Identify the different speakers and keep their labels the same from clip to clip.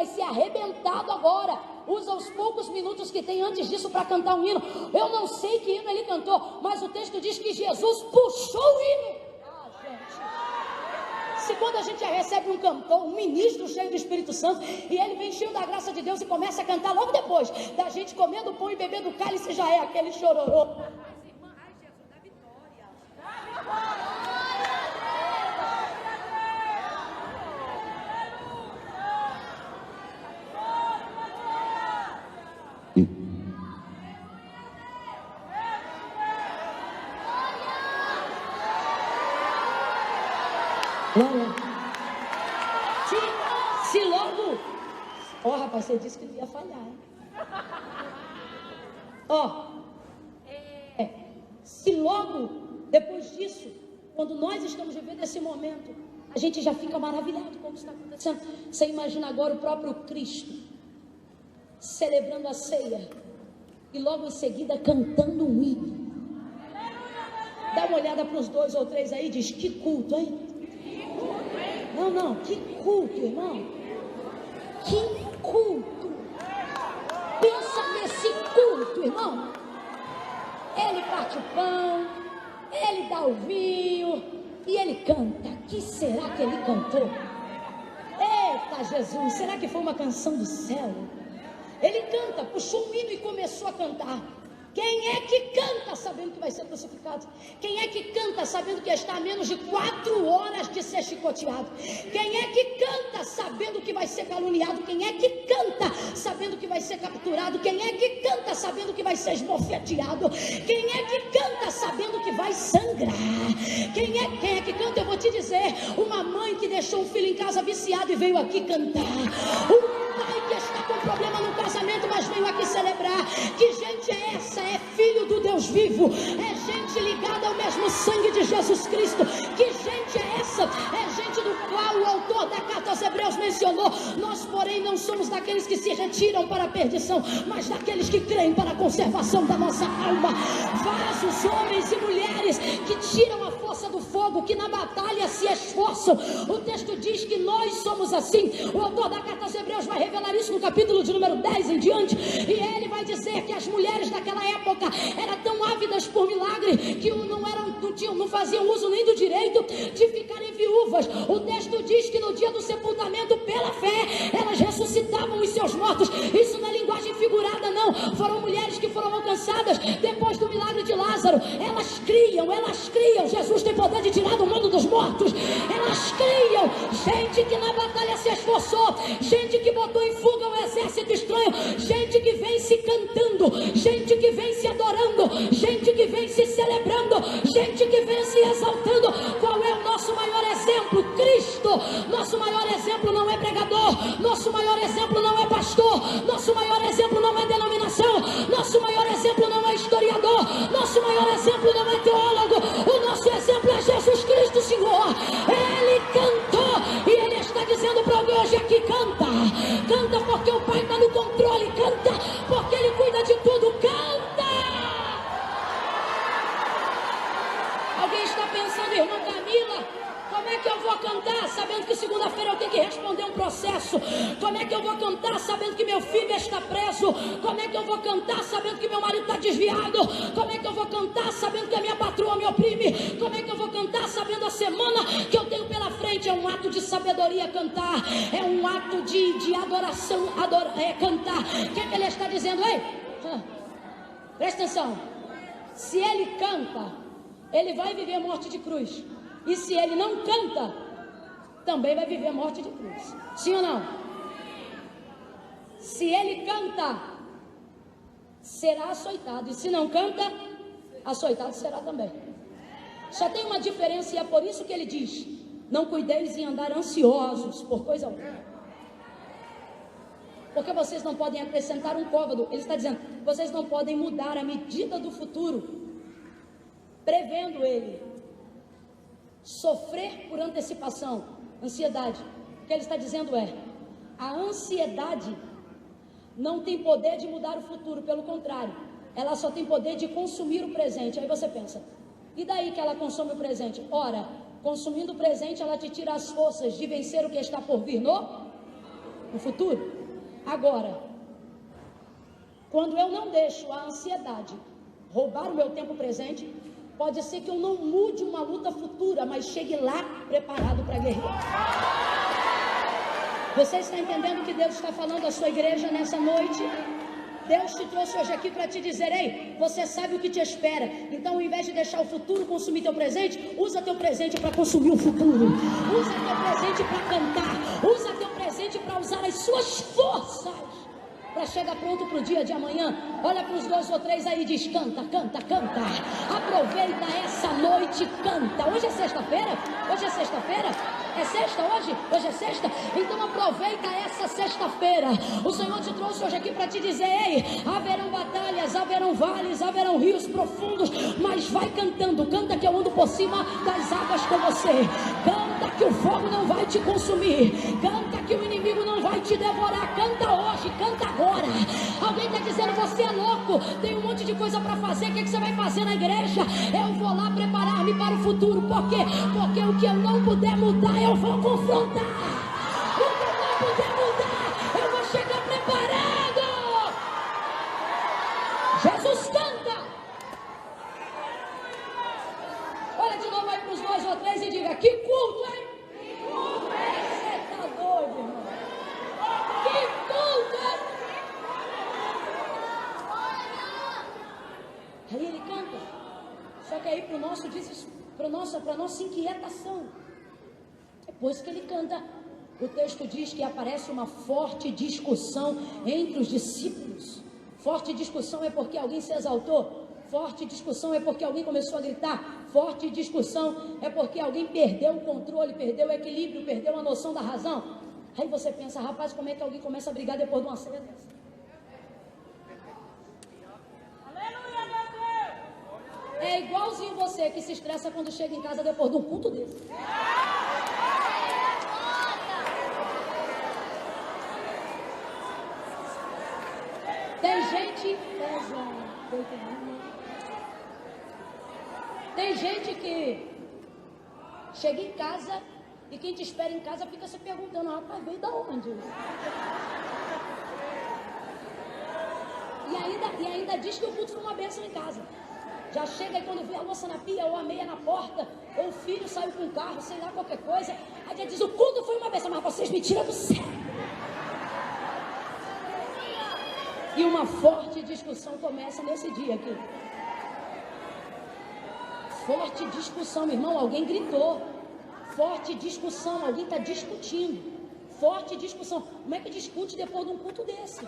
Speaker 1: vai ser arrebentado agora. Usa os poucos minutos que tem antes disso para cantar um hino. Eu não sei que hino ele cantou, mas o texto diz que Jesus puxou o hino. Se quando a gente recebe um cantor, um ministro cheio do Espírito Santo, e ele vem cheio da graça de Deus e começa a cantar logo depois da gente comendo pão e bebendo cálice, já é aquele chororô. Se logo... rapaz, você disse que não ia falhar, hein? Se logo, depois disso, quando nós estamos vivendo esse momento, a gente já fica maravilhado com o que está acontecendo. Você imagina agora o próprio Cristo celebrando a ceia e logo em seguida cantando um hino. Dá uma olhada para os 2 ou 3 aí e diz: que culto, hein? Não, que culto, irmão. Que culto. Pensa nesse culto, irmão. Ele parte o pão, ele dá o vinho e ele canta. Que será que ele cantou? Eita Jesus, será que foi uma canção do céu? Ele canta, puxou um hino e começou a cantar. Quem é que canta sabendo que vai ser crucificado? Quem é que canta sabendo que está a menos de 4 horas de ser chicoteado? Quem é que canta sabendo que vai ser caluniado? Quem é que canta sabendo que vai ser capturado? Quem é que canta sabendo que vai ser esbofeteado? Quem é que canta sabendo que vai sangrar? Quem é que canta? Eu vou te dizer, uma mãe que deixou um filho em casa viciado e veio aqui cantar. Um pai que está com problema no casamento, mas veio aqui celebrar. Que gente é essa? É filho do Deus vivo, é gente ligada ao mesmo sangue de Jesus Cristo. Que gente é essa? É gente do qual o autor da carta aos Hebreus mencionou: nós porém não somos daqueles que se retiram para a perdição, mas daqueles que creem para a conservação da nossa alma. Vasos, homens e mulheres que tiram a força do fogo, que na batalha se esforçam. O texto diz que nós somos assim. O autor da carta aos Hebreus vai revelar isso no capítulo de número 10 em diante, e ele vai dizer que as mulheres daquela época eram tão ávidas por milagre que não faziam uso nem do direito de ficarem viúvas. O texto diz que no dia do sepultamento, pela fé, elas ressuscitavam os seus mortos. Isso não é linguagem figurada, não. Foram mulheres que foram alcançadas depois do milagre de Lázaro. Elas criam. Jesus tem poder de tirar do mundo dos mortos. Elas criam. Gente que na batalha se esforçou, gente que botou em fuga um exército estranho, gente que vem se cantando, gente que vem se adorando, gente que vem se celebrando, gente que vem se exaltando. Qual é o nosso maior exemplo? Cristo. Nosso maior exemplo não é pregador, nosso maior exemplo não é pastor, nosso maior exemplo não é denominação, nosso maior exemplo não é historiador, nosso maior exemplo não é teólogo. O nosso exemplo é Jesus Cristo, Senhor. Ele cantou e ele está dizendo para alguém hoje aqui: canta porque o Pai está no controle, canta porque ele cuida de tudo, canta. Alguém está pensando: irmã Camila, como é que eu vou cantar sabendo que segunda-feira eu tenho que responder um processo? Como é que eu vou cantar sabendo que meu filho está preso? Como é que eu vou cantar sabendo que meu marido está desviado? Como é que eu vou cantar sabendo que a minha patroa me oprime? Como é que eu vou cantar sabendo a semana que eu tenho pela frente? É um ato de sabedoria cantar, é um ato de adoração, cantar. O que é que ele está dizendo? Ei, presta atenção. Se ele canta, ele vai viver a morte de cruz. E se ele não canta, também vai viver a morte de cruz. Sim ou não? Se ele canta, será açoitado. E se não canta, açoitado será também. Só tem uma diferença, e é por isso que ele diz: não cuideis em andar ansiosos por coisa alguma. Porque vocês não podem acrescentar um côvado. Ele está dizendo: vocês não podem mudar a medida do futuro, prevendo ele. Sofrer por antecipação, ansiedade. O que ele está dizendo é: a ansiedade não tem poder de mudar o futuro, pelo contrário, ela só tem poder de consumir o presente. Aí você pensa: e daí que ela consome o presente? Ora, consumindo o presente, ela te tira as forças de vencer o que está por vir no... no futuro. Agora, quando eu não deixo a ansiedade roubar o meu tempo presente, pode ser que eu não mude uma luta futura, mas chegue lá preparado para guerrear. Você está entendendo o que Deus está falando à sua igreja nessa noite? Deus te trouxe hoje aqui para te dizer: ei, você sabe o que te espera. Então, ao invés de deixar o futuro consumir teu presente, usa teu presente para consumir o futuro. Usa teu presente para cantar. Usa teu presente para usar as suas forças para chegar pronto para o dia de amanhã. Olha para os 2 ou 3 aí e diz: canta, canta, canta. Aproveita essa noite, canta. Hoje é sexta-feira? Hoje é sexta-feira? É sexta hoje? Hoje é sexta? Então aproveita essa sexta-feira. O Senhor te trouxe hoje aqui para te dizer: ei, haverão batalhas, haverão vales, haverão rios profundos, mas vai cantando. Canta que eu ando por cima das águas com você. Canta que o fogo não vai te consumir. Canta que o inimigo não vai te devorar. Canta hoje, canta agora. Alguém está dizendo: você é louco, tem um monte de coisa para fazer. O que você vai fazer na igreja? Eu vou lá preparar-me para o futuro. Por quê? Porque o que eu não puder mudar, eu vou confrontar. O que eu não puder mudar, eu vou chegar preparado. Jesus canta. Olha de novo aí para os 2 ou 3 e diga: que culto, hein? Que culto, hein? Você tá doido, irmão? Que culto, hein? Aí ele canta. Só que aí para a nossa inquietação, depois que ele canta, o texto diz que aparece uma forte discussão entre os discípulos. Forte discussão é porque alguém se exaltou. Forte discussão é porque alguém começou a gritar. Forte discussão é porque alguém perdeu o controle, perdeu o equilíbrio, perdeu a noção da razão. Aí você pensa: rapaz, como é que alguém começa a brigar depois de uma ceia dessa? É igualzinho você que se estressa quando chega em casa depois de um culto desse. Tem gente que chega em casa e quem te espera em casa fica se perguntando: rapaz, veio da onde? E ainda diz que o culto foi uma bênção em casa. Já chega e quando vê a louça na pia, ou a meia na porta, ou o filho saiu com o carro, sei lá, qualquer coisa, aí já diz: o culto foi uma bênção, mas vocês me tiram do céu. E uma forte discussão começa nesse dia aqui. Forte discussão, meu irmão, alguém gritou. Forte discussão, alguém está discutindo. Forte discussão. Como é que discute depois de um culto desse?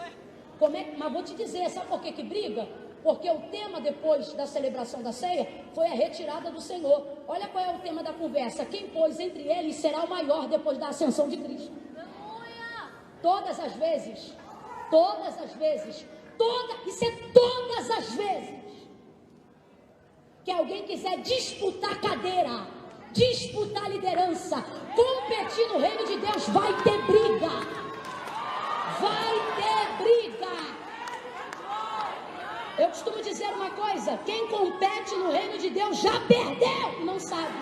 Speaker 1: Mas vou te dizer, sabe por que briga? Porque o tema depois da celebração da ceia foi a retirada do Senhor. Olha qual é o tema da conversa: quem, pois, entre eles será o maior depois da ascensão de Cristo? Todas as vezes, isso é todas as vezes que alguém quiser disputar cadeira, disputar liderança, competir no reino de Deus, vai ter briga. Vai ter briga. Eu costumo dizer uma coisa: quem compete no reino de Deus já perdeu, não sabe.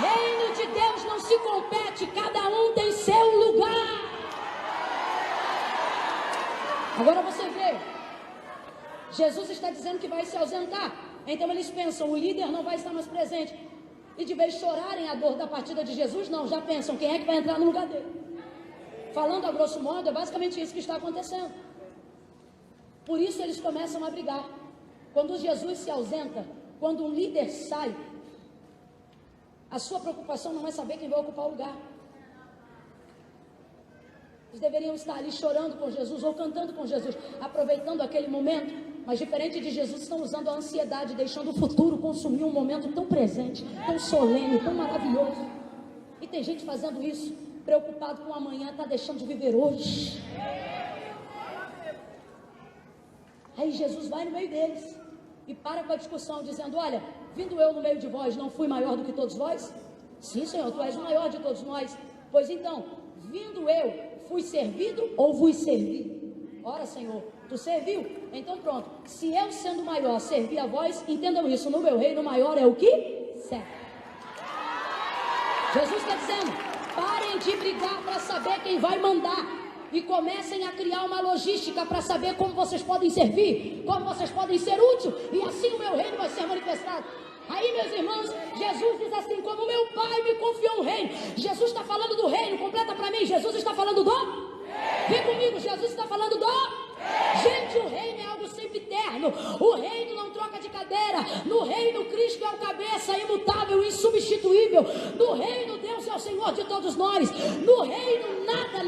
Speaker 1: Reino de Deus não se compete, cada um tem seu lugar. Agora você vê, Jesus está dizendo que vai se ausentar. Então eles pensam: o líder não vai estar mais presente. E de vez de chorarem a dor da partida de Jesus, não, já pensam: quem é que vai entrar no lugar dele? Falando a grosso modo, é basicamente isso que está acontecendo. Por isso eles começam a brigar. Quando Jesus se ausenta, quando um líder sai, a sua preocupação não é saber quem vai ocupar o lugar. Eles deveriam estar ali chorando com Jesus ou cantando com Jesus, aproveitando aquele momento, mas diferente de Jesus, estão usando a ansiedade, deixando o futuro consumir um momento tão presente, tão solene, tão maravilhoso. E tem gente fazendo isso, preocupado com amanhã, está deixando de viver hoje. Aí Jesus vai no meio deles e para com a discussão, dizendo: olha, vindo eu no meio de vós, não fui maior do que todos vós? Sim, Senhor, tu és o maior de todos nós. Pois então, vindo eu, fui servido ou vos servi? Ora, Senhor, tu serviu? Então pronto, se eu sendo maior servi a vós, entendam isso: no meu reino maior é o que? Serve. Jesus está dizendo: parem de brigar para saber quem vai mandar. comecem a criar uma logística para saber como vocês podem servir, como vocês podem ser úteis, e assim o meu reino vai ser manifestado. Aí, meus irmãos, Jesus diz assim: como meu Pai me confiou um reino. Jesus está falando do reino, completa para mim. Jesus está falando do... Vem comigo, Jesus está falando do... Gente, o reino é algo sempre eterno. O reino não troca de cadeira. No reino, Cristo é o cabeça, imutável, insubstituível. No reino, Deus é o Senhor de todos nós. No reino, nada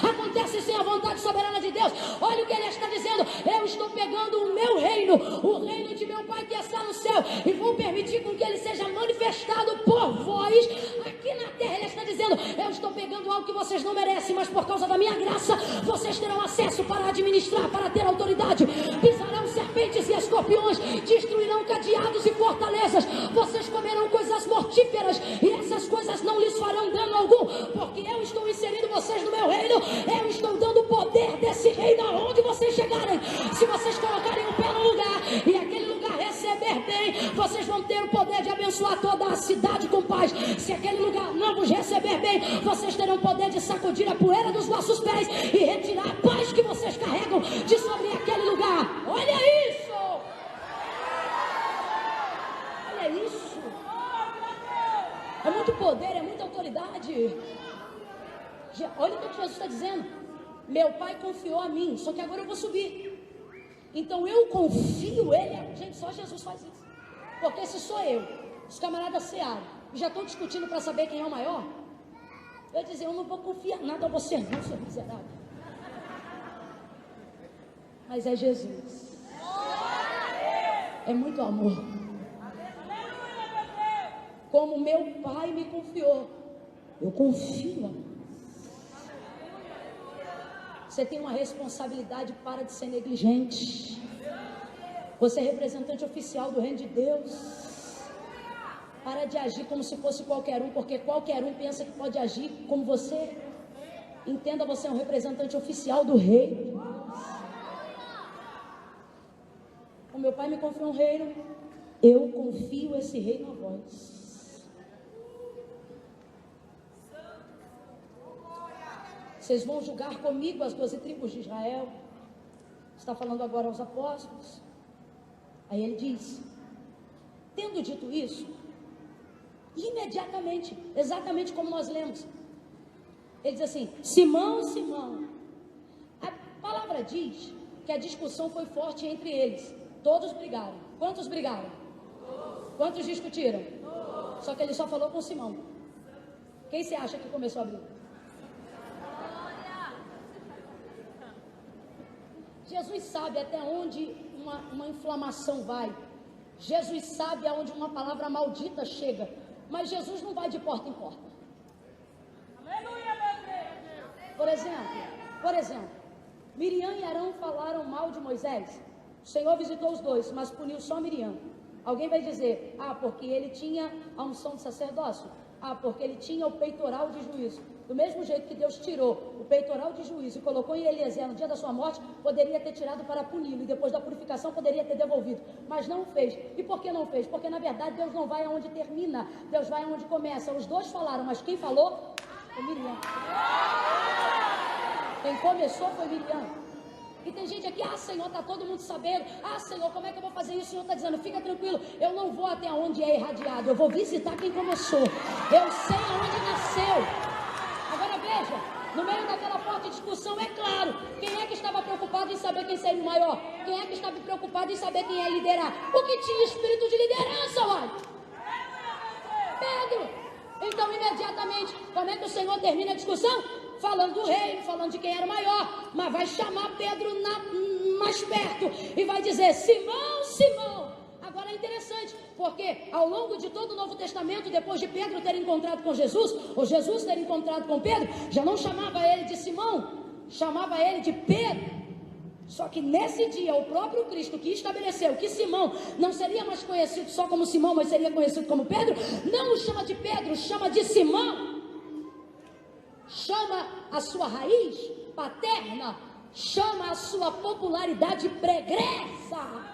Speaker 1: acontece sem a vontade soberana de Deus. Olha o que ele está dizendo: eu estou pegando o meu reino, o reino de meu Pai que está no céu, e vou permitir com que ele seja manifestado por vós aqui na terra. Ele está dizendo: eu estou pegando algo que vocês não merecem, mas por causa da minha graça vocês terão acesso para administrar, para ter autoridade. Pisarão serpentes e escorpiões, destruirão cadeados e fortalezas. Vocês comerão coisas mortíferas, e essas coisas não lhes farão dano algum, porque eu estou inserindo vocês no meu reino. Eu estou dando o poder desse reino aonde vocês chegarem. Se vocês colocarem o pé no lugar e aquele lugar receber bem, vocês vão ter o poder de abençoar toda a cidade com paz. Se aquele lugar não vos receber bem, vocês terão o poder de sacudir a poeira dos vossos pés e retirar a paz que vocês carregam de sobre aquele lugar. Olha isso! Olha isso! É muito poder, é muita autoridade. Olha o que Jesus está dizendo: meu Pai confiou a mim, só que agora eu vou subir. Então eu confio ele. Gente, só Jesus faz isso. Porque se sou eu, os camaradas Seara, já estão discutindo para saber quem é o maior, eu ia dizer: eu não vou confiar nada a você não, seu miserável. Mas é Jesus. É muito amor. Como meu Pai me confiou, eu confio. Você tem uma responsabilidade, para de ser negligente. Você é representante oficial do reino de Deus. Para de agir como se fosse qualquer um, porque qualquer um pensa que pode agir como você. Entenda, você é um representante oficial do reino. O meu Pai me confiou um reino, eu confio esse reino a vós. Vocês vão julgar comigo as 12 tribos de Israel. Está falando agora aos apóstolos. Aí ele diz: tendo dito isso, imediatamente, exatamente como nós lemos, ele diz assim: Simão, Simão. A palavra diz que a discussão foi forte entre eles. Todos brigaram. Quantos brigaram? Quantos discutiram? Só que ele só falou com Simão. Quem você acha que começou a briga? Jesus sabe até onde uma inflamação vai. Jesus sabe aonde uma palavra maldita chega. Mas Jesus não vai de porta em porta. Por exemplo, Miriam e Arão falaram mal de Moisés. O Senhor visitou os dois, mas puniu só Miriam. Alguém vai dizer: ah, porque ele tinha a unção de sacerdócio. Ah, porque ele tinha o peitoral de juízo. Do mesmo jeito que Deus tirou o peitoral de juízo e colocou em Eliezer no dia da sua morte, poderia ter tirado para puni-lo, e depois da purificação poderia ter devolvido, mas não fez. E por que não fez? Porque na verdade Deus não vai aonde termina, Deus vai aonde começa. Os dois falaram, mas quem falou foi Miriam. Quem começou foi Miriam. E tem gente aqui: ah, Senhor, está todo mundo sabendo. Ah, Senhor, como é que eu vou fazer isso? O Senhor está dizendo: fica tranquilo, eu não vou até onde é irradiado, eu vou visitar quem começou. Eu sei aonde nasceu. Agora veja, no meio daquela forte discussão, é claro, quem é que estava preocupado em saber quem seria o maior? Quem é que estava preocupado em saber quem ia liderar? O que tinha espírito de liderança, uai? Pedro. Então, imediatamente, como é que o Senhor termina a discussão? Falando do reino, falando de quem era o maior, mas vai chamar Pedro mais perto e vai dizer: Simão, Simão. Agora é interessante, porque ao longo de todo o Novo Testamento, depois de Pedro ter encontrado com Jesus, ou Jesus ter encontrado com Pedro, já não chamava ele de Simão, chamava ele de Pedro. Só que nesse dia, o próprio Cristo, que estabeleceu que Simão não seria mais conhecido só como Simão, mas seria conhecido como Pedro, não o chama de Pedro, chama de Simão. Chama a sua raiz paterna, chama a sua popularidade pregressa.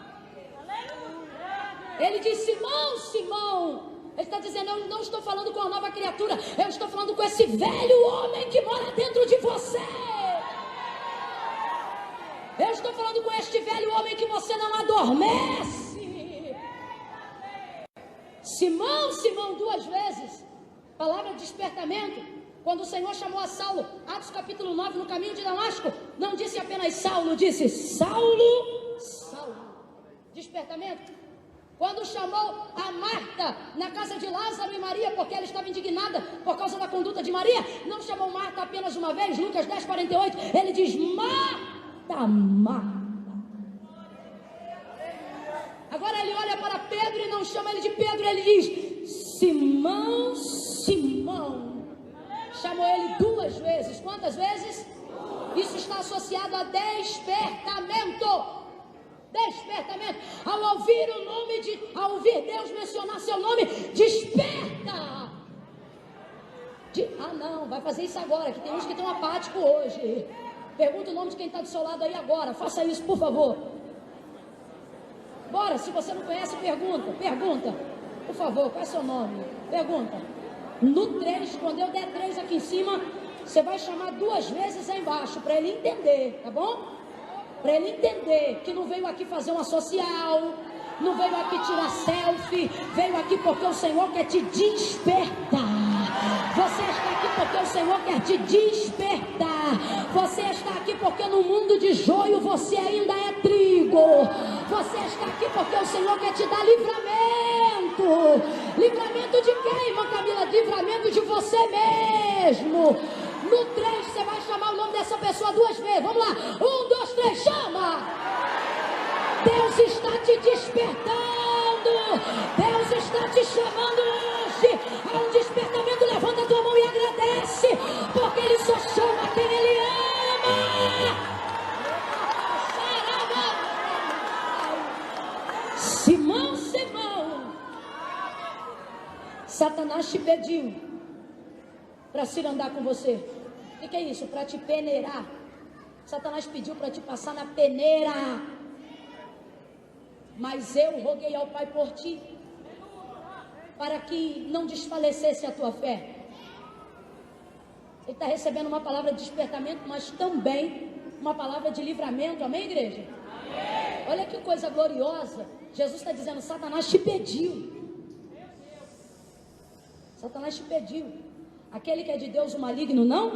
Speaker 1: Ele diz: Simão, Simão, Ele está dizendo, eu não estou falando com a nova criatura, eu estou falando com esse velho homem que mora dentro de você. Eu estou falando com este velho homem que você não adormece. Simão, Simão, 2 vezes. Palavra de despertamento. Quando o Senhor chamou a Saulo, Atos capítulo 9, no caminho de Damasco, não disse apenas Saulo, disse Saulo, Saulo. Despertamento. Quando chamou a Marta na casa de Lázaro e Maria, porque ela estava indignada por causa da conduta de Maria, não chamou Marta apenas uma vez, Lucas 10, 48, ele diz Marta, Marta. Agora ele olha para Pedro e não chama ele de Pedro, ele diz Simão, Simão. Chamou ele 2 vezes, quantas vezes? Isso está associado a despertamento. Despertamento. Ao ouvir o nome ao ouvir Deus mencionar seu nome, desperta. Não, vai fazer isso agora, que tem uns que estão apáticos hoje. Pergunta o nome de quem está do seu lado aí agora, faça isso, por favor. Bora, se você não conhece, pergunta. Por favor, qual é seu nome? Pergunta. No 3, quando eu der 3 aqui em cima, você vai chamar 2 vezes aí embaixo, para ele entender, tá bom? Para ele entender que não veio aqui fazer uma social, não veio aqui tirar selfie, veio aqui porque o Senhor quer te despertar. Você está aqui porque o Senhor quer te despertar. Você está aqui porque no mundo de joio você ainda é trigo. Você está aqui porque o Senhor quer te dar livramento. Livramento de quem, irmã Camila? Livramento de você mesmo. No 3, você vai chamar o nome dessa pessoa 2 vezes. Vamos lá. 1, 2, 3, chama. Deus está te despertando. Deus está te chamando hoje. Há um despertamento. Levanta a tua mão e agradece. Porque Ele só chama quem Ele ama. Simão, Simão. Satanás te pediu para se andar com você. O que é isso? Para te peneirar. Satanás pediu para te passar na peneira. Mas eu roguei ao Pai por ti, para que não desfalecesse a tua fé. Ele está recebendo uma palavra de despertamento, mas também uma palavra de livramento. Amém, igreja? Amém. Olha que coisa gloriosa. Jesus está dizendo, Satanás te pediu. Satanás te pediu. Aquele que é de Deus, o maligno, não?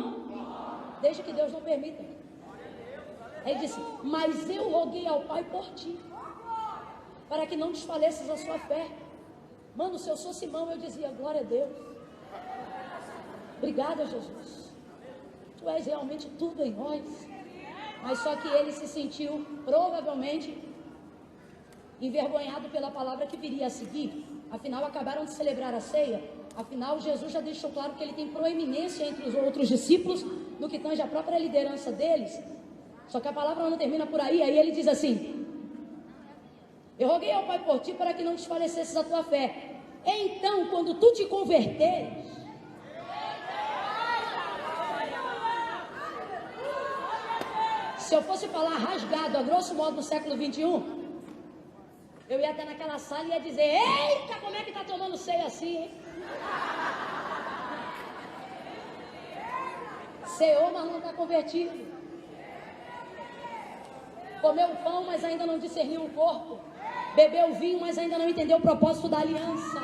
Speaker 1: Desde que Deus não permita. Ele disse, mas eu roguei ao Pai por ti, para que não desfaleças a sua fé. Mano, se eu sou Simão, eu dizia, glória a Deus. Obrigada, Jesus. Tu és realmente tudo em nós. Mas só que ele se sentiu, provavelmente, envergonhado pela palavra que viria a seguir. Afinal, acabaram de celebrar a ceia. Afinal, Jesus já deixou claro que ele tem proeminência entre os outros discípulos, no que tange a própria liderança deles. Só que a palavra não termina por aí. Aí ele diz assim, eu roguei ao Pai por ti para que não desfalecesses a tua fé. Então, quando tu te converteres, se eu fosse falar rasgado, a grosso modo, no século 21, eu ia até naquela sala e ia dizer, eita, como é que tá tomando ceia assim, hein? Ceou, mas não está convertido. Comeu o pão, mas ainda não discerniu o corpo. Bebeu o vinho, mas ainda não entendeu o propósito da aliança.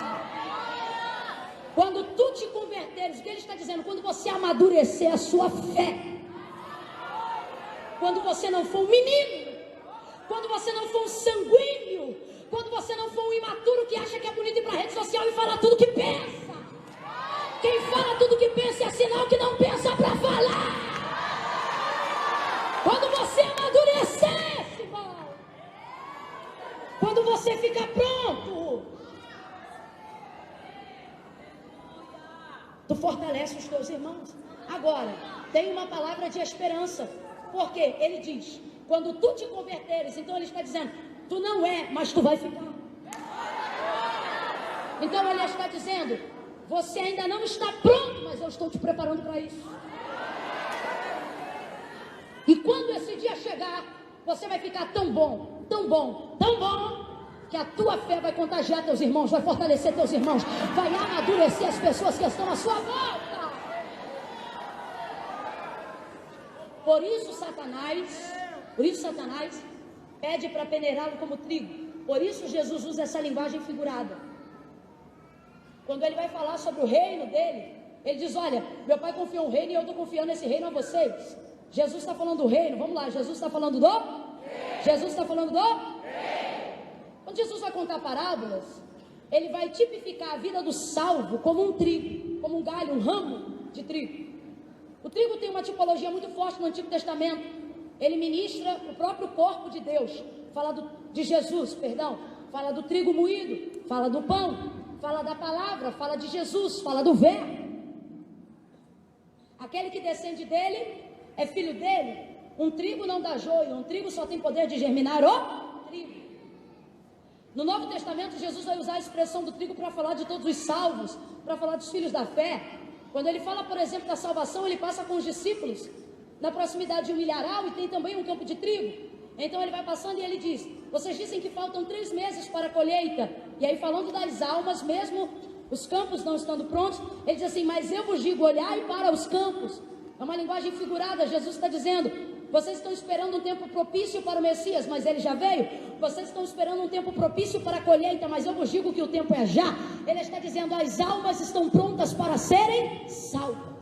Speaker 1: Quando tu te converteres, o que ele está dizendo? Quando você amadurecer a sua fé, quando você não for um menino, quando você não for um sanguíneo, quando você não for um imaturo que acha que é bonito ir para a rede social e falar tudo que pensa. Quem fala tudo que pensa é sinal que não pensa para falar. Quando você amadurecer, irmão, quando você ficar pronto, tu fortalece os teus irmãos. Agora, tem uma palavra de esperança, porque ele diz, quando tu te converteres, então ele está dizendo, tu não é, mas tu vai ficar. Então ele está dizendo, você ainda não está pronto, mas eu estou te preparando para isso. E quando esse dia chegar, você vai ficar tão bom, tão bom, tão bom, que a tua fé vai contagiar teus irmãos, vai fortalecer teus irmãos, vai amadurecer as pessoas que estão à sua volta. Por isso Satanás pede para peneirá-lo como trigo. Por isso Jesus usa essa linguagem figurada. Quando ele vai falar sobre o reino dele, ele diz: olha, meu pai confiou um reino e eu estou confiando esse reino a vocês. Jesus está falando do reino, vamos lá, Jesus está falando do? Jesus está falando do? Quando Jesus vai contar parábolas, ele vai tipificar a vida do salvo como um trigo, como um galho, um ramo de trigo. O trigo tem uma tipologia muito forte no Antigo Testamento. Ele ministra o próprio corpo de Deus. Fala de Jesus, fala do trigo moído, fala do pão, fala da palavra, fala de Jesus, fala do verbo. Aquele que descende dele é filho dele. Um trigo não dá joio, um trigo só tem poder de germinar o trigo. No Novo Testamento, Jesus vai usar a expressão do trigo para falar de todos os salvos, para falar dos filhos da fé. Quando ele fala, por exemplo, da salvação, ele passa com os discípulos na proximidade de um milharal e tem também um campo de trigo. Então ele vai passando e ele diz: vocês dizem que faltam 3 meses para a colheita. E aí, falando das almas, mesmo os campos não estando prontos, ele diz assim: mas eu vos digo, olhai para os campos. É uma linguagem figurada. Jesus está dizendo: vocês estão esperando um tempo propício para o Messias, mas ele já veio. Vocês estão esperando um tempo propício para a colheita, mas eu vos digo que o tempo é já. Ele está dizendo: as almas estão prontas para serem salvas.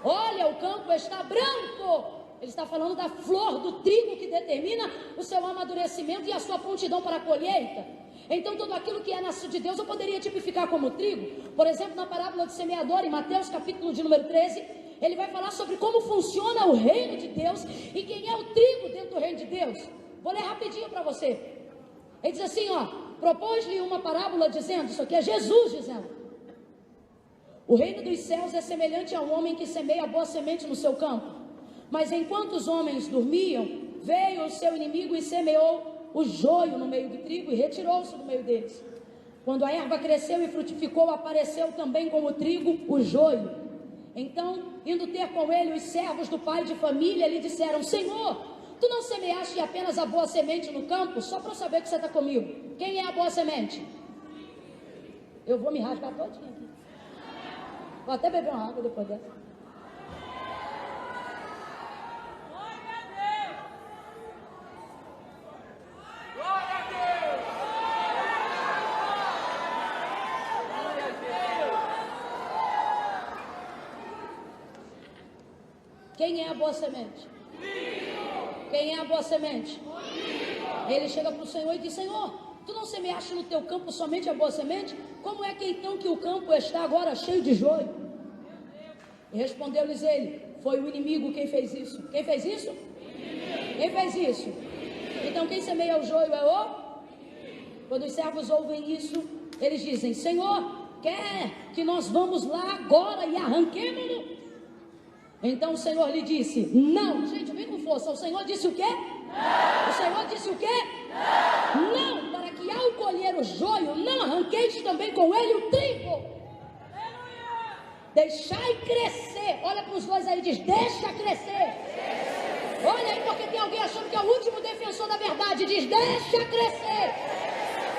Speaker 1: Olha, o campo está branco. Ele está falando da flor do trigo que determina o seu amadurecimento e a sua prontidão para a colheita. Então, tudo aquilo que é nascido de Deus eu poderia tipificar como trigo. Por exemplo, na parábola do semeador, em Mateus capítulo de número 13, ele vai falar sobre como funciona o reino de Deus e quem é o trigo dentro do reino de Deus. Vou ler rapidinho para você. Ele diz assim, propôs-lhe uma parábola dizendo, isso aqui é Jesus dizendo: o reino dos céus é semelhante a um homem que semeia boa semente no seu campo. Mas enquanto os homens dormiam, veio o seu inimigo e semeou o joio no meio do trigo e retirou-se do meio deles. Quando a erva cresceu e frutificou, apareceu também com o trigo o joio. Então, indo ter com ele os servos do pai de família, lhe disseram: Senhor, tu não semeaste apenas a boa semente no campo? Só para eu saber que você está comigo. Quem é a boa semente? Eu vou me rasgar todinha aqui. Vou até beber uma água depois dessa. Quem é a boa semente? Quem é a boa semente? Ele chega para o Senhor e diz: Senhor, tu não semeaste no teu campo somente a boa semente? Como é que então que o campo está agora cheio de joio? E respondeu-lhes ele: foi o inimigo quem fez isso. Quem fez isso? Quem fez isso? Então quem semeia o joio é o? Quando os servos ouvem isso, eles dizem: Senhor, quer que nós vamos lá agora e arranquemos-no? Então o Senhor lhe disse: não. Gente, vem com força. O Senhor disse o quê? Não. O Senhor disse o quê? Não. Não, para que ao colher o joio, não arranqueis também com ele o trigo. Deixai crescer. Olha para os dois aí e diz: deixa crescer. Olha aí, porque tem alguém achando que é o último defensor da verdade. Diz: deixa crescer.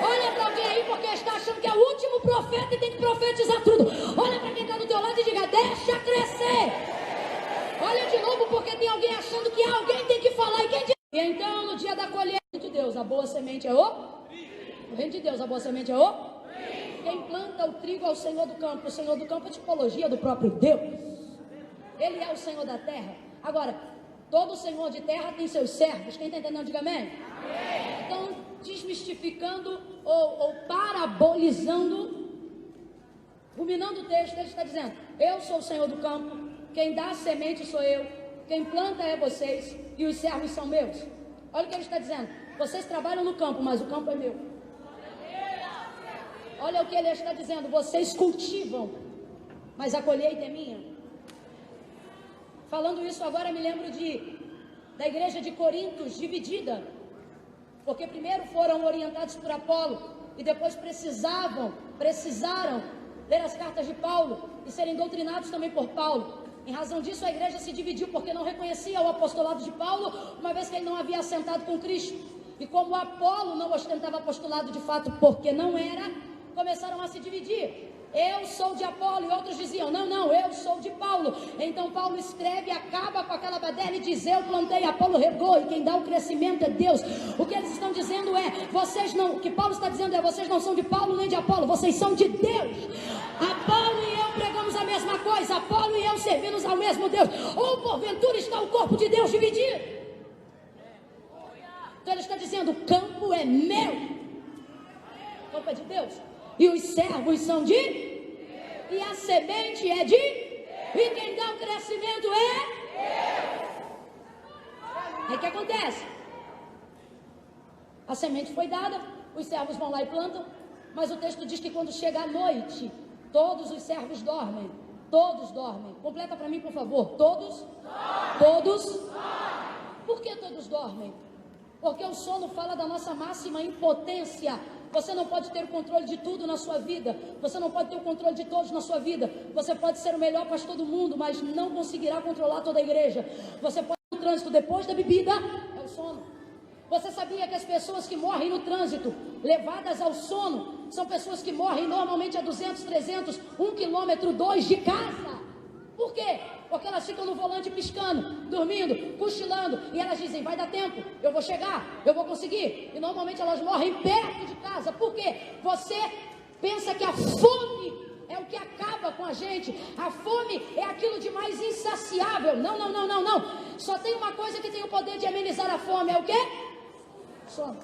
Speaker 1: Olha para alguém aí porque está achando que é o último profeta e tem que profetizar tudo. Olha para quem está do teu lado e diga: deixa crescer. Olha de novo, porque tem alguém achando que alguém tem que falar. E então, no dia da colheita de Deus, a boa semente é o reino de Deus, a boa semente é o? Quem planta o trigo é o Senhor do campo. O Senhor do campo é tipologia do próprio Deus. Ele é o Senhor da terra. Agora, todo Senhor de terra tem seus servos. Quem está entendendo, diga amém. Então, desmistificando ou parabolizando, ruminando o texto, ele está dizendo: eu sou o Senhor do campo. Quem dá a semente sou eu, quem planta é vocês, e os servos são meus. Olha o que ele está dizendo: vocês trabalham no campo, mas o campo é meu. Olha o que ele está dizendo: vocês cultivam, mas a colheita é minha. Falando isso agora, me lembro da igreja de Corintos dividida, porque primeiro foram orientados por Apolo, e depois precisaram ler as cartas de Paulo, e serem doutrinados também por Paulo. Em razão disso, a igreja se dividiu, porque não reconhecia o apostolado de Paulo, uma vez que ele não havia assentado com Cristo. E como Apolo não ostentava apostolado de fato, porque não era, começaram a se dividir. Eu sou de Apolo, e outros diziam, não, eu sou de Paulo. Então Paulo escreve, acaba com aquela baderna e diz, eu plantei, Apolo regou, e quem dá o crescimento é Deus. O que eles estão dizendo é, o que Paulo está dizendo é, vocês não são de Paulo nem de Apolo, vocês são de Deus. Apolo e eu pregamos a mesma coisa, Apolo e eu servimos ao mesmo Deus. Ou porventura está o corpo de Deus dividido? Então ele está dizendo, o campo é meu, o campo é de Deus. E os servos são de? E a semente é de? E quem dá o crescimento é? Aí o que acontece? A semente foi dada, os servos vão lá e plantam, mas o texto diz que quando chega a noite, todos os servos dormem. Todos dormem. Completa para mim, por favor. Todos? Todos? Por que todos dormem? Porque o sono fala da nossa máxima impotência. Você não pode ter o controle de tudo na sua vida. Você não pode ter o controle de todos na sua vida. Você pode ser o melhor pastor do mundo, mas não conseguirá controlar toda a igreja. Você pode ir no trânsito depois da bebida, é o sono. Você sabia que as pessoas que morrem no trânsito, levadas ao sono, são pessoas que morrem normalmente a 200, 300, 1 quilômetro, 2 de casa? Por quê? Porque elas ficam no volante piscando, dormindo, cochilando, e elas dizem, vai dar tempo, eu vou chegar, eu vou conseguir. E normalmente elas morrem perto de casa. Por quê? Você pensa que a fome é o que acaba com a gente. A fome é aquilo de mais insaciável. Não. Só tem uma coisa que tem o poder de amenizar a fome, é o quê? Sono.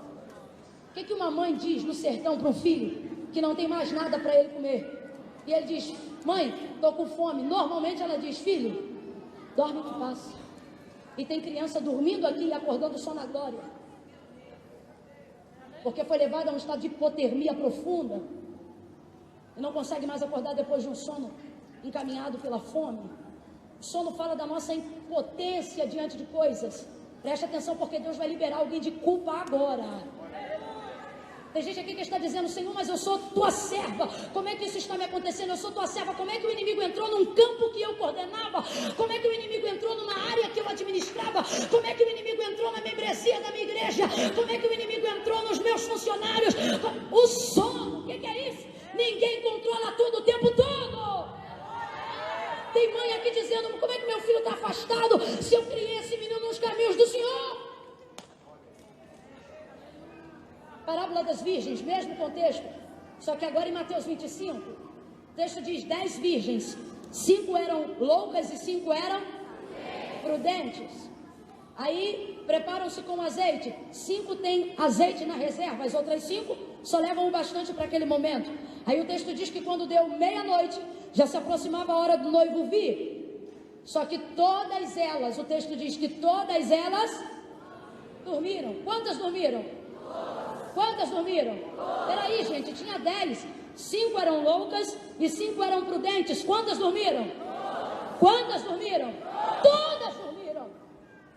Speaker 1: O que uma mãe diz no sertão para um filho que não tem mais nada para ele comer? E ele diz, mãe, estou com fome. Normalmente ela diz, filho, dorme que passa. E tem criança dormindo aqui e acordando só na glória. Porque foi levada a um estado de hipotermia profunda. E não consegue mais acordar depois de um sono encaminhado pela fome. O sono fala da nossa impotência diante de coisas. Preste atenção, porque Deus vai liberar alguém de culpa agora. Tem gente aqui que está dizendo, Senhor, mas eu sou tua serva. Como é que isso está me acontecendo? Eu sou tua serva. Como é que o inimigo entrou num campo que eu coordenava? Como é que o inimigo entrou numa área que eu administrava? Como é que o inimigo entrou na membresia da minha igreja? Como é que o inimigo entrou nos meus funcionários? O sono, o que é isso? Ninguém controla tudo o tempo todo. Tem mãe aqui dizendo, como é que meu filho está afastado? Se eu criei esse menino nos caminhos do Senhor. Parábola das virgens, mesmo contexto, só que agora em Mateus 25, o texto diz 10 virgens, 5 eram loucas e 5 eram prudentes. Aí preparam-se com azeite, 5 têm azeite na reserva, as outras 5 só levam o bastante para aquele momento. Aí o texto diz que quando deu meia-noite, já se aproximava a hora do noivo vir, só que todas elas, o texto diz que todas elas dormiram. Quantas dormiram? Quantas dormiram? Peraí, gente, tinha 10. 5 eram loucas e 5 eram prudentes. Quantas dormiram? Quantas dormiram? Todas dormiram.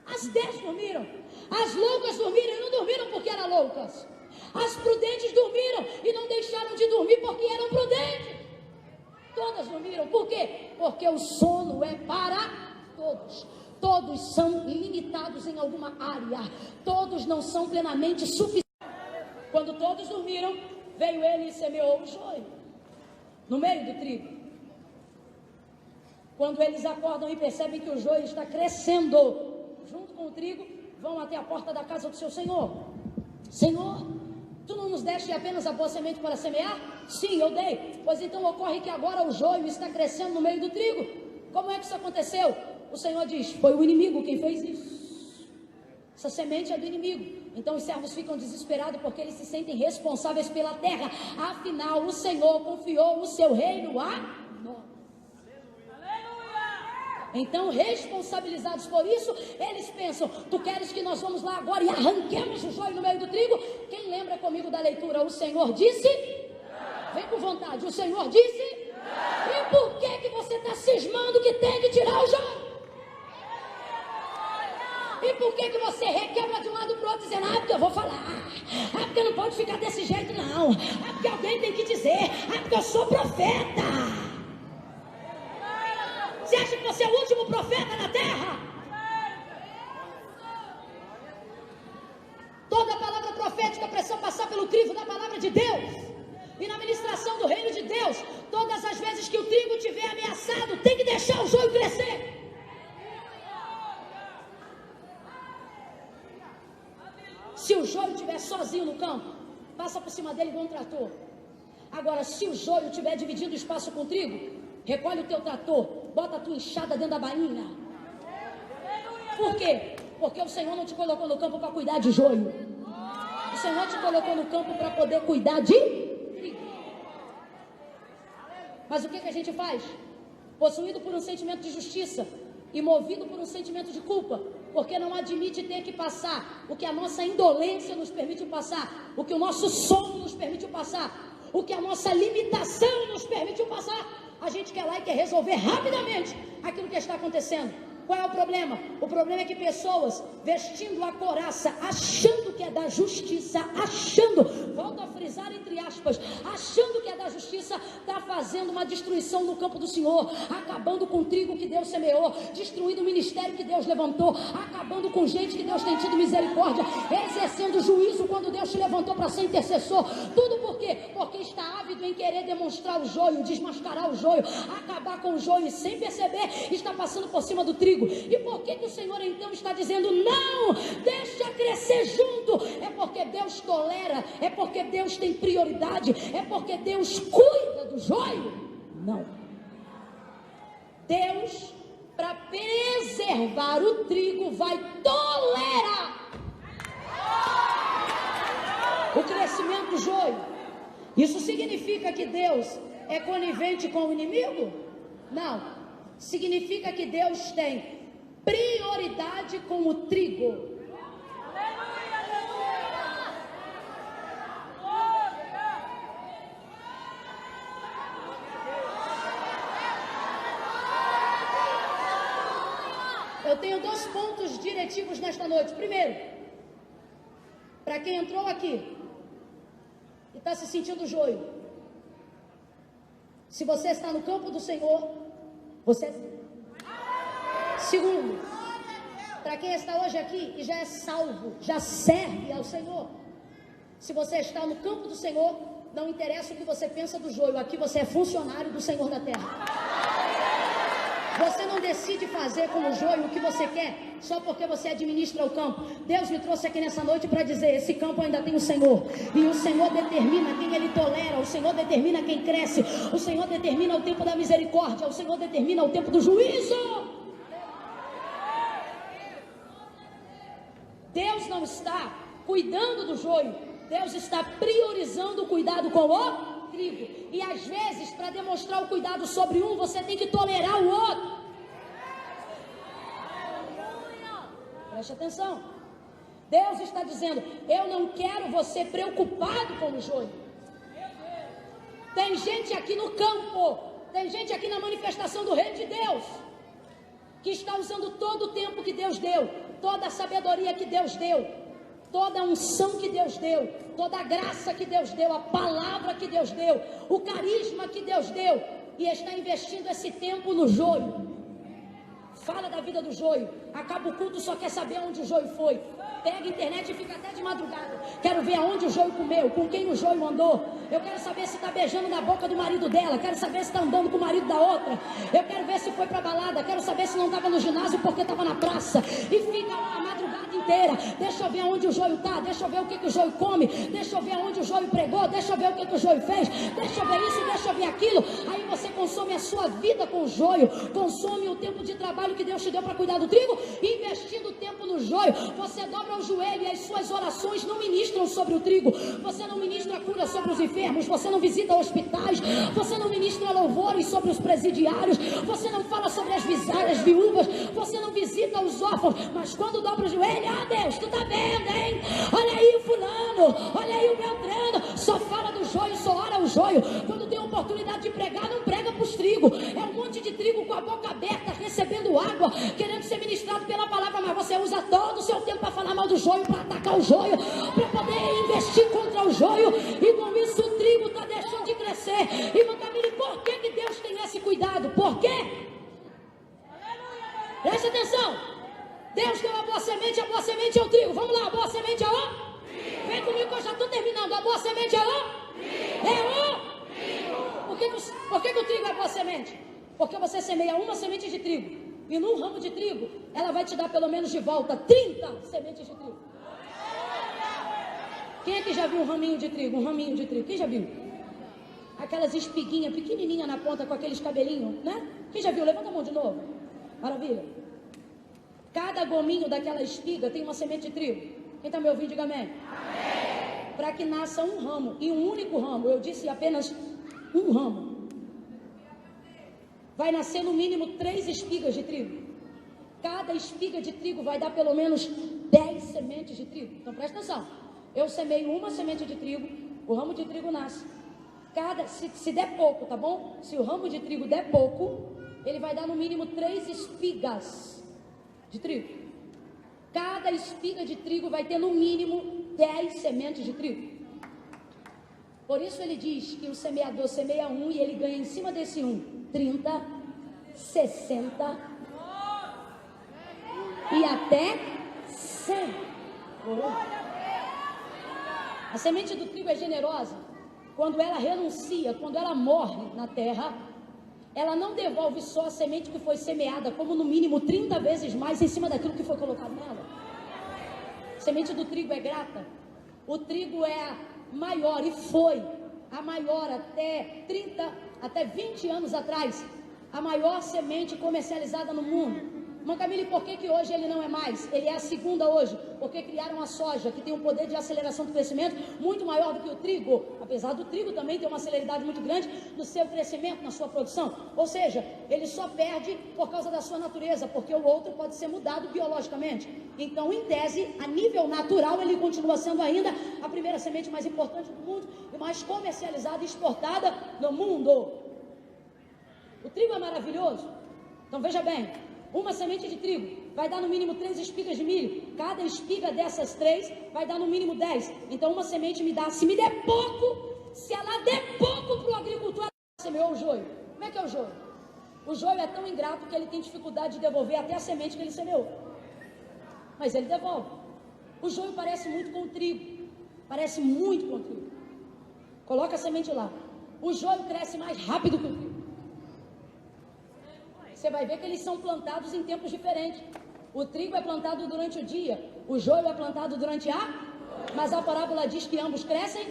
Speaker 1: As 10 dormiram. As loucas dormiram e não dormiram porque eram loucas. As prudentes dormiram e não deixaram de dormir porque eram prudentes. Todas dormiram. Por quê? Porque o sono é para todos. Todos são limitados em alguma área. Todos não são plenamente suficientes. Quando todos dormiram, veio ele e semeou o joio no meio do trigo. Quando eles acordam e percebem que o joio está crescendo junto com o trigo, vão até a porta da casa do seu senhor. Senhor, tu não nos deste apenas a boa semente para semear? Sim, eu dei. Pois então ocorre que agora o joio está crescendo no meio do trigo. Como é que isso aconteceu? O Senhor diz, foi o inimigo quem fez isso. Essa semente é do inimigo. Então os servos ficam desesperados porque eles se sentem responsáveis pela terra. Afinal, o Senhor confiou o seu reino a nós. Então, responsabilizados por isso, eles pensam, tu queres que nós vamos lá agora e arranquemos o joio no meio do trigo? Quem lembra comigo da leitura? O Senhor disse? Vem com vontade. O Senhor disse? E por que você está cismando que tem que tirar o joio? E por que você requebra de um lado para o outro dizendo, porque eu vou falar, porque não pode ficar desse jeito não, porque alguém tem que dizer, porque eu sou profeta. Você acha que você é o último profeta na terra? Toda a palavra crivo da palavra de Deus. E na ministração do reino de Deus, todas as vezes que o trigo estiver ameaçado, tem que deixar o joio crescer. Se o joio estiver sozinho no campo, passa por cima dele igual um trator. Agora, se o joio estiver dividindo o espaço com o trigo, recolhe o teu trator, bota a tua enxada dentro da bainha. Por quê? Porque o Senhor não te colocou no campo para cuidar de joio. O Senhor te colocou no campo para poder cuidar de trigo. Mas o que a gente faz? Possuído por um sentimento de justiça e movido por um sentimento de culpa, porque não admite ter que passar o que a nossa indolência nos permite passar, o que o nosso sono nos permite passar, o que a nossa limitação nos permite passar, a gente quer lá e quer resolver rapidamente aquilo que está acontecendo. Qual é o problema? O problema é que pessoas vestindo a couraça, achando que é da justiça, volto a frisar entre aspas, achando que é da justiça, está fazendo uma destruição no campo do Senhor, acabando com o trigo que Deus semeou, destruindo o ministério que Deus levantou, acabando com gente que Deus tem tido misericórdia, exercendo juízo quando Deus te levantou para ser intercessor. Tudo por quê? Porque está ávido em querer demonstrar o joio, desmascarar o joio, acabar com o joio e sem perceber está passando por cima do trigo. E por que o Senhor então está dizendo não, deixa crescer junto? É porque Deus tolera, é porque Deus tem prioridade, é porque Deus cuida do joio? Não. Deus, para preservar o trigo, vai tolerar o crescimento do joio. Isso significa que Deus é conivente com o inimigo? Não. Significa que Deus tem prioridade com o trigo. Eu tenho 2 pontos diretivos nesta noite. Primeiro, para quem entrou aqui e está se sentindo joio, se você está no campo do Senhor, você é... Segundo, para quem está hoje aqui e já é salvo, já serve ao Senhor, se você está no campo do Senhor, não interessa o que você pensa do joio, aqui você é funcionário do Senhor na terra. Você não decide fazer com o joio o que você quer só porque você administra o campo. Deus me trouxe aqui nessa noite para dizer, esse campo ainda tem o Senhor, e o Senhor determina quem Ele tolera, o Senhor determina quem cresce, o Senhor determina o tempo da misericórdia, o Senhor determina o tempo do juízo. Deus não está cuidando do joio, Deus está priorizando o cuidado com o trigo. E às vezes, para demonstrar o cuidado sobre um, você tem que tolerar o outro. Preste atenção. Deus está dizendo, eu não quero você preocupado com o joio. Tem gente aqui no campo, tem gente aqui na manifestação do reino de Deus, que está usando todo o tempo que Deus deu, toda a sabedoria que Deus deu, toda a unção que Deus deu, toda a graça que Deus deu, a palavra que Deus deu, o carisma que Deus deu, e está investindo esse tempo no joio. Fala da vida do joio, acaba o culto, só quer saber onde o joio foi. Pega a internet e fica até de madrugada. Quero ver aonde o joio comeu, com quem o joio andou. Eu quero saber se está beijando na boca do marido dela. Quero saber se está andando com o marido da outra. Eu quero ver se foi para balada. Quero saber se não estava no ginásio porque estava na praça. E fica lá a madrugada inteira. Deixa eu ver aonde o joio está. Deixa eu ver o que o joio come. Deixa eu ver aonde o joio pregou. Deixa eu ver o que o joio fez. Deixa eu ver isso, deixa eu ver aquilo. Aí você consome a sua vida com o joio. Consome o tempo de trabalho que Deus te deu para cuidar do trigo. Investindo o tempo no joio. Você dobra o joelho e as suas orações não ministram sobre o trigo. Você não ministra cura sobre os enfermos. Você não visita hospitais. Você não ministra louvores sobre os presidiários. Você não fala sobre as viúvas. Você não visita os órfãos. Mas quando dobra o joelho, ah Deus, tu tá vendo, hein? Olha aí o fulano, olha aí o Beltrano. Só fala do joio, só ora o joio. Quando tem oportunidade de pregar, não prega para os trigos. É um monte de trigo com a boca aberta, recebendo água, querendo ser ministrado pela palavra, mas você usa todo o seu tempo para falar mal do joio, para atacar o joio, para poder investir contra o joio, e com isso o trigo está deixando de crescer. E Camille, por que Deus tem esse cuidado? Por quê? Preste atenção. Deus deu a boa semente é o trigo. Vamos lá, a boa semente é o? Vem comigo que eu já estou terminando. A boa semente é o? Por que o trigo é boa semente? Porque você semeia uma semente de trigo. E num ramo de trigo, ela vai te dar pelo menos de volta 30 sementes de trigo. Quem é que já viu um raminho de trigo? Um raminho de trigo. Quem já viu? Aquelas espiguinhas pequenininhas na ponta com aqueles cabelinhos, né? Quem já viu? Levanta a mão de novo. Maravilha. Cada gominho daquela espiga tem uma semente de trigo. Quem está me ouvindo, diga amém. Para que nasça um ramo, e um único ramo, eu disse apenas um ramo. Vai nascer no mínimo 3 espigas de trigo. Cada espiga de trigo vai dar pelo menos 10 sementes de trigo. Então presta atenção. Eu semeio uma semente de trigo, o ramo de trigo nasce. Se der pouco, tá bom? Se o ramo de trigo der pouco, ele vai dar no mínimo 3 espigas de trigo. Cada espiga de trigo vai ter no mínimo 10 sementes de trigo. Por isso ele diz que o semeador semeia um e ele ganha em cima desse 30, 60 e até 100. A semente do trigo é generosa. Quando ela renuncia, quando ela morre na terra, ela não devolve só a semente que foi semeada, como no mínimo 30 vezes mais em cima daquilo que foi colocado nela. A semente do trigo é grata. O trigo é a maior, e foi a maior até 20 anos atrás, a maior semente comercializada no mundo. Irmã Camille, por que hoje ele não é mais? Ele é a segunda hoje, porque criaram a soja, que tem um poder de aceleração do crescimento muito maior do que o trigo, apesar do trigo também ter uma celeridade muito grande no seu crescimento, na sua produção. Ou seja, ele só perde por causa da sua natureza, porque o outro pode ser mudado biologicamente. Então, em tese, a nível natural, ele continua sendo ainda a primeira semente mais importante do mundo e mais comercializada e exportada no mundo. O trigo é maravilhoso. Então, veja bem. Uma semente de trigo vai dar no mínimo 3 espigas de milho. Cada espiga dessas 3 vai dar no mínimo 10. Então uma semente me dá, se me der pouco, se ela der pouco para o agricultor, semeou o joio. Como é que é o joio? O joio é tão ingrato que ele tem dificuldade de devolver até a semente que ele semeou. Mas ele devolve. O joio parece muito com o trigo. Parece muito com o trigo. Coloca a semente lá. O joio cresce mais rápido que o trigo. Você vai ver que eles são plantados em tempos diferentes. O trigo é plantado durante o dia, o joio é plantado durante a... Mas a parábola diz que ambos crescem.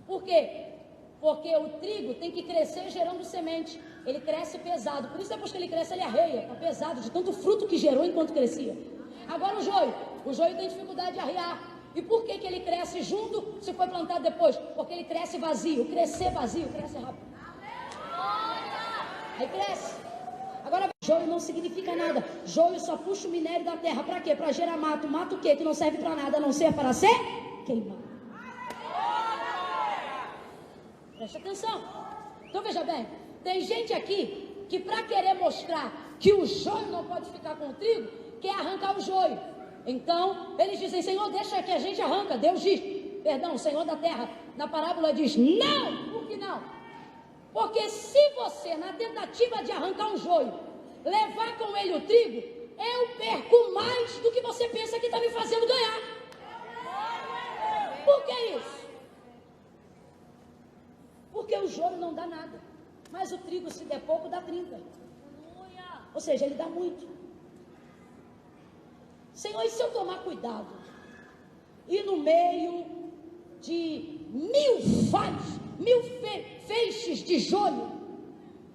Speaker 1: Por quê? Porque o trigo tem que crescer gerando semente. Ele cresce pesado. Por isso depois que ele cresce, ele arreia. Está pesado de tanto fruto que gerou enquanto crescia. Agora o joio tem dificuldade de arrear. E por que ele cresce junto se foi plantado depois? Porque ele cresce vazio. Crescer vazio, cresce rápido. Aí cresce. Agora, joio não significa nada. Joio só puxa o minério da terra. Para quê? Para gerar mato. Mato o quê? Que não serve para nada, a não ser para ser queimado. Preste atenção. Então veja bem, tem gente aqui que para querer mostrar que o joio não pode ficar com o trigo, quer arrancar o joio. Então, eles dizem, Senhor, deixa que a gente arranca. Deus diz, perdão, o Senhor da terra, na parábola diz, não. Por que não? Porque se você, na tentativa de arrancar um joio, levar com ele o trigo, eu perco mais do que você pensa que está me fazendo ganhar. Por que isso? Porque o joio não dá nada. Mas o trigo, se der pouco, dá 30. Ou seja, ele dá muito. Senhor, e se eu tomar cuidado? E no meio de 1000 feixes de joio,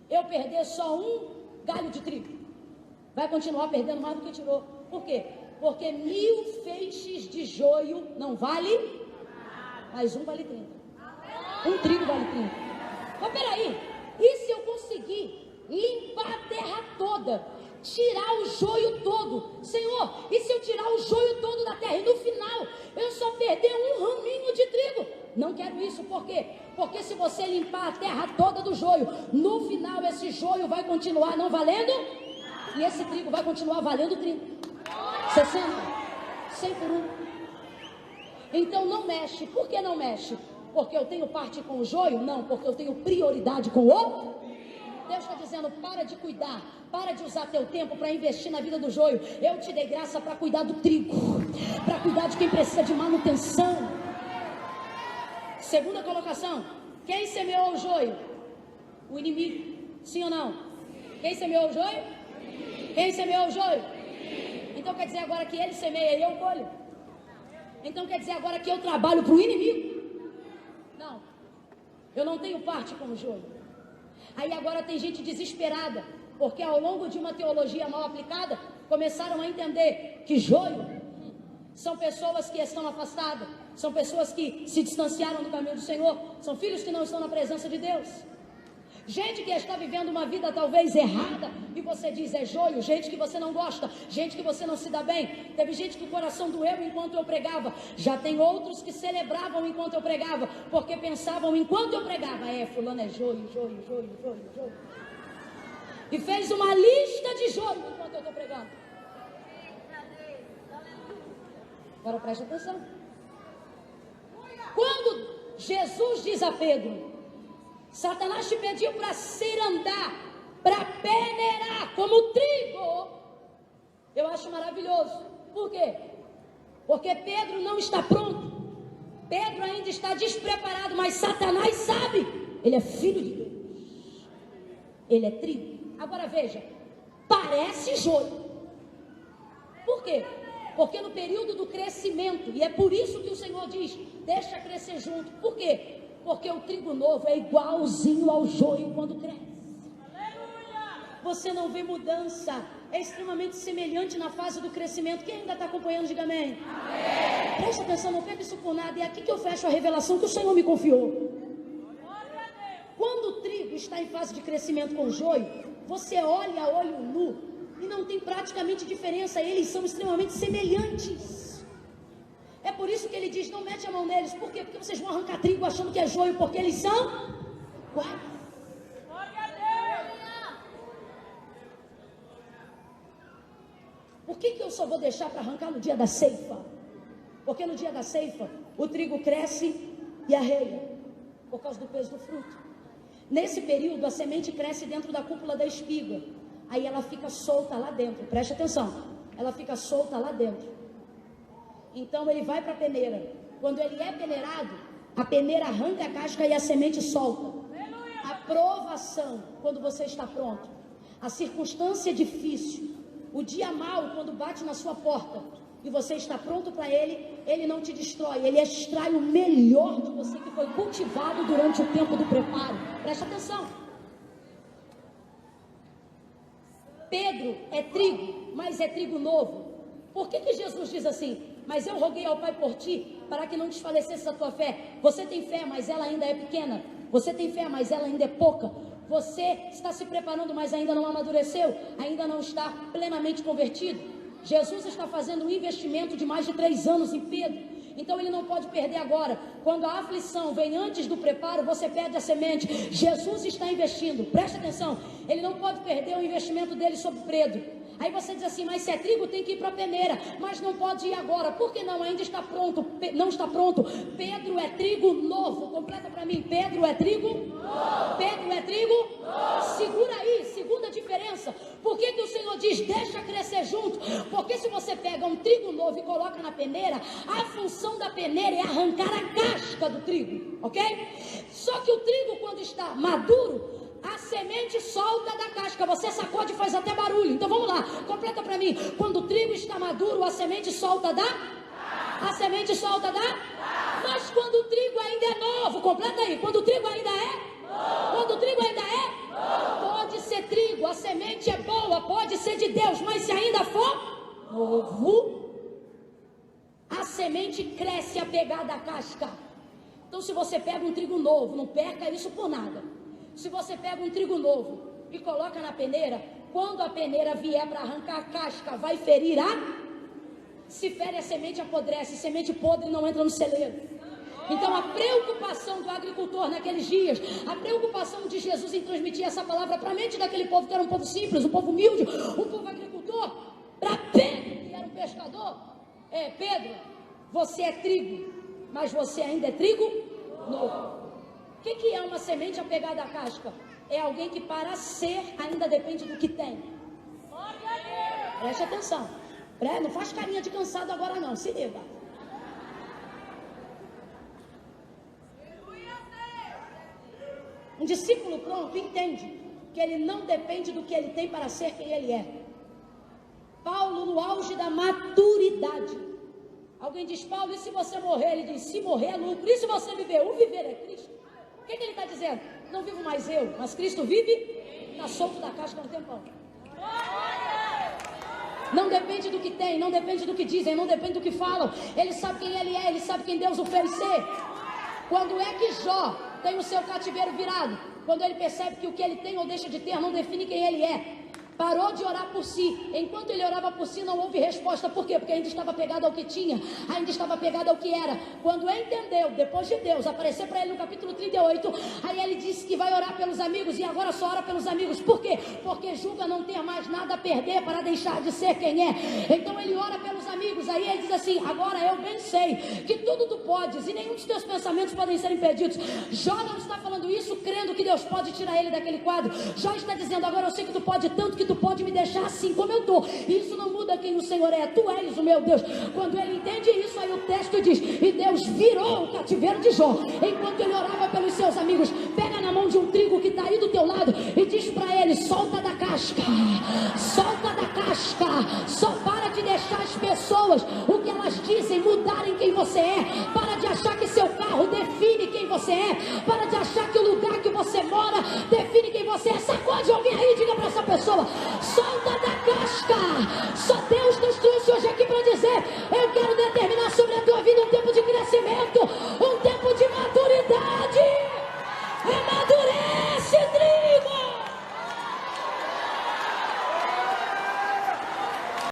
Speaker 1: eu perder só um galho de trigo, vai continuar perdendo mais do que tirou. Por quê? Porque 1000 feixes de joio não vale, mas um vale 30. Um trigo vale 30. Mas peraí, e se eu conseguir limpar a terra toda, tirar o joio todo? Senhor, e se eu tirar o joio todo da terra e no final eu só perder um raminho de trigo? Não quero isso, por quê? Porque se você limpar a terra toda do joio, no final esse joio vai continuar não valendo e esse trigo vai continuar valendo 30, 60, 100 por 1. Então não mexe. Por que não mexe? Porque eu tenho parte com o joio? Não, porque eu tenho prioridade com o outro. Deus está dizendo dizendo, para de cuidar, para de usar teu tempo para investir na vida do joio. Eu te dei graça para cuidar do trigo, para cuidar de quem precisa de manutenção. Segunda colocação, quem semeou o joio? O inimigo, sim ou não? Quem semeou o joio? Quem semeou o joio? Então quer dizer agora que ele semeia e eu colho? Então quer dizer agora que eu trabalho para o inimigo? Não, eu não tenho parte com o joio. Aí agora tem gente desesperada, porque ao longo de uma teologia mal aplicada, começaram a entender que joio são pessoas que estão afastadas, são pessoas que se distanciaram do caminho do Senhor, são filhos que não estão na presença de Deus. Gente que está vivendo uma vida talvez errada, e você diz é joio, gente que você não gosta, gente que você não se dá bem. Teve gente que o coração doeu enquanto eu pregava, já tem outros que celebravam enquanto eu pregava, porque pensavam enquanto eu pregava, fulano é joio, joio, joio, joio, joio. E fez uma lista de joio enquanto eu estou pregando. Agora preste atenção. Quando Jesus diz a Pedro, Satanás te pediu para ser andar, para peneirar como trigo. Eu acho maravilhoso. Por quê? Porque Pedro não está pronto. Pedro ainda está despreparado, mas Satanás sabe. Ele é filho de Deus. Ele é trigo. Agora veja, parece joio. Por quê? Porque no período do crescimento, e é por isso que o Senhor diz, deixa crescer junto. Por quê? Porque o trigo novo é igualzinho ao joio quando cresce. Você não vê mudança, é extremamente semelhante na fase do crescimento. Quem ainda está acompanhando, diga amém. Amém. Presta atenção, não pega isso por nada. É aqui que eu fecho a revelação que o Senhor me confiou. Quando o trigo está em fase de crescimento com o joio, você olha a olho nu e não tem praticamente diferença. Eles são extremamente semelhantes. É por isso que ele diz, não mete a mão neles. Por quê? Porque vocês vão arrancar trigo achando que é joio, porque eles são iguais. Por que eu só vou deixar para arrancar no dia da ceifa? Porque no dia da ceifa, o trigo cresce e arreia, por causa do peso do fruto. Nesse período, a semente cresce dentro da cúpula da espiga. Aí ela fica solta lá dentro, preste atenção. Ela fica solta lá dentro. Então ele vai para a peneira. Quando ele é peneirado, a peneira arranca a casca e a semente solta. A provação, quando você está pronto. A circunstância difícil, o dia mau, quando bate na sua porta e você está pronto para ele, ele não te destrói, ele extrai o melhor de você que foi cultivado durante o tempo do preparo. Preste atenção. Pedro é trigo, mas é trigo novo. Por que Jesus diz assim? Mas eu roguei ao Pai por ti, para que não desfalecesse a tua fé. Você tem fé, mas ela ainda é pequena. Você tem fé, mas ela ainda é pouca. Você está se preparando, mas ainda não amadureceu. Ainda não está plenamente convertido. Jesus está fazendo um investimento de mais de 3 anos em Pedro. Então ele não pode perder agora. Quando a aflição vem antes do preparo, você perde a semente. Jesus está investindo, presta atenção. Ele não pode perder o investimento dele sobre Pedro. Aí você diz assim, mas se é trigo tem que ir para a peneira. Mas não pode ir agora, por que não? Ainda está pronto, não está pronto. Pedro é trigo novo, completa para mim. Pedro é trigo novo. Pedro é trigo novo. Segura aí, segunda diferença. Por que o Senhor diz, deixa crescer junto? Porque se você pega um trigo novo e coloca na peneira, a função da peneira é arrancar a casca do trigo, ok? Só que o trigo, quando está maduro, a semente solta da casca, você sacode e faz até barulho. Então vamos lá, completa para mim. Quando o trigo está maduro, a semente solta da? A semente solta da? Mas quando o trigo ainda é novo, completa aí. Quando o trigo ainda é? Quando o trigo ainda é? Pode ser trigo, a semente é boa, pode ser de Deus, mas se ainda for novo, a semente cresce apegada à casca. Então se você pega um trigo novo, não perca isso por nada. Se você pega um trigo novo e coloca na peneira, quando a peneira vier para arrancar a casca, vai ferir se fere a semente, apodrece. Semente podre não entra no celeiro. Então a preocupação do agricultor naqueles dias, a preocupação de Jesus em transmitir essa palavra para a mente daquele povo que era um povo simples, um povo humilde, um povo agricultor, para Pedro, que era um pescador. Pedro, você é trigo, mas você ainda é trigo novo. O que é uma semente apegada à casca? é alguém que para ser ainda depende do que tem. Preste atenção. Não faz carinha de cansado agora não, se liga. Um discípulo pronto entende que ele não depende do que ele tem para ser quem ele é. Paulo, no auge da maturidade. Alguém diz, Paulo, e se você morrer? Ele diz, se morrer é lucro. E se você viver? O viver é Cristo. O que ele está dizendo? Não vivo mais eu, mas Cristo vive. Está solto da casca há um tempão. Não depende do que tem, não depende do que dizem, não depende do que falam. Ele sabe quem ele é, ele sabe quem Deus o fez ser. Quando é que Jó tem o seu cativeiro virado? Quando ele percebe que o que ele tem ou deixa de ter não define quem ele é. Parou de orar por si. Enquanto ele orava por si, não houve resposta. Por quê? Porque ainda estava pegado ao que tinha, ainda estava pegado ao que era. Quando entendeu, depois de Deus aparecer para ele no capítulo 38, aí ele disse que vai orar pelos amigos, e agora só ora pelos amigos. Por quê? Porque julga não ter mais nada a perder para deixar de ser quem é. Então ele ora pelos amigos, aí ele diz assim, agora eu bem sei que tudo tu podes, e nenhum dos teus pensamentos podem ser impedidos. Jó não está falando isso crendo que Deus pode tirar ele daquele quadro. Jó está dizendo, agora eu sei que tu pode tanto que tu pode me deixar assim como eu estou. Isso não muda quem o Senhor é. Tu és o meu Deus. Quando ele entende isso, aí o texto diz, e Deus virou o cativeiro de Jó. Enquanto ele orava pelos seus amigos, pega na mão de um trigo que está aí do teu lado e diz para ele, solta da casca. Solta da casca. Só para de deixar as pessoas, o que elas dizem, mudarem quem você é. Para de achar que seu carro define quem você é. Para de achar que o lugar que você mora define quem você é. Sacode alguém aí e diga para essa pessoa, solta da casca. Só Deus nos trouxe hoje aqui para dizer, eu quero determinar sobre a tua vida um